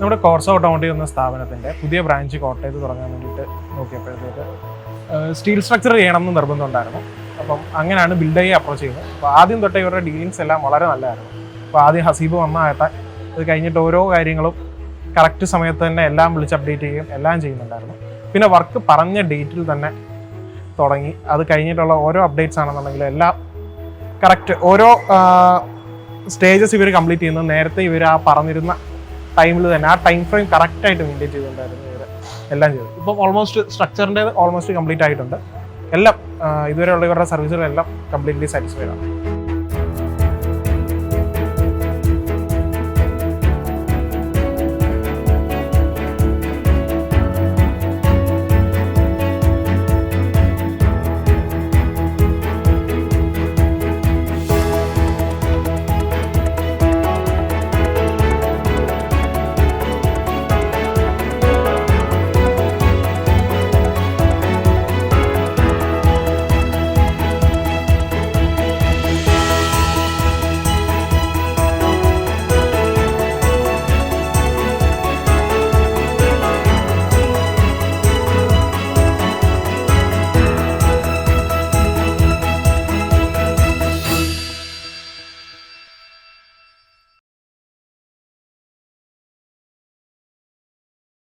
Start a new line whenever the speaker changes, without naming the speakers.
നമ്മുടെ Corsa automotive എന്ന സ്ഥാപനത്തിൻ്റെ പുതിയ ബ്രാഞ്ച് കോട്ടയത്ത് തുടങ്ങാൻ വേണ്ടിയിട്ട് നോക്കിയപ്പോഴത്തേക്ക് സ്റ്റീൽ സ്ട്രക്ചർ ചെയ്യണമെന്ന് നിർബന്ധമുണ്ടായിരുന്നു. അപ്പം അങ്ങനെയാണ് ബിൽഡയെ അപ്രോച്ച് ചെയ്യുന്നത്. അപ്പോൾ ആദ്യം തൊട്ടേ ഇവരുടെ ഡീലിങ്സ് എല്ലാം വളരെ നല്ലതായിരുന്നു. അപ്പോൾ ആദ്യം ഹസീബ് വന്നാകട്ടെ, അത് കഴിഞ്ഞിട്ട് ഓരോ കാര്യങ്ങളും കറക്റ്റ് സമയത്ത് തന്നെ എല്ലാം വിളിച്ച് അപ്ഡേറ്റ് ചെയ്യുകയും എല്ലാം ചെയ്യുന്നുണ്ടായിരുന്നു. പിന്നെ വർക്ക് പറഞ്ഞ ഡേറ്റിൽ തന്നെ തുടങ്ങി. അത് കഴിഞ്ഞിട്ടുള്ള ഓരോ അപ്ഡേറ്റ്സ് ആണെന്നുണ്ടെങ്കിൽ എല്ലാം കറക്റ്റ് ഓരോ സ്റ്റേജസ് ഇവർ കംപ്ലീറ്റ് ചെയ്യുന്നത് നേരത്തെ ഇവർ ആ പറഞ്ഞിരുന്ന ടൈമിൽ തന്നെ ആ ടൈം ഫ്രെയിം കറക്റ്റായിട്ട് മെയിൻറ്റെയിൻ ചെയ്തുകൊണ്ടായിരുന്നു ഇവർ എല്ലാം ചെയ്തത്. ഇപ്പം ഓൾമോസ്റ്റ് സ്ട്രക്ചറിൻ്റെ ഓൾമോസ്റ്റ് കംപ്ലീറ്റ് ആയിട്ടുണ്ട്. എല്ലാം ഇതുവരെയുള്ള ഇവരുടെ സർവീസുകളെല്ലാം കംപ്ലീറ്റ്ലി സാറ്റിസ്ഫൈഡ് ആണ്.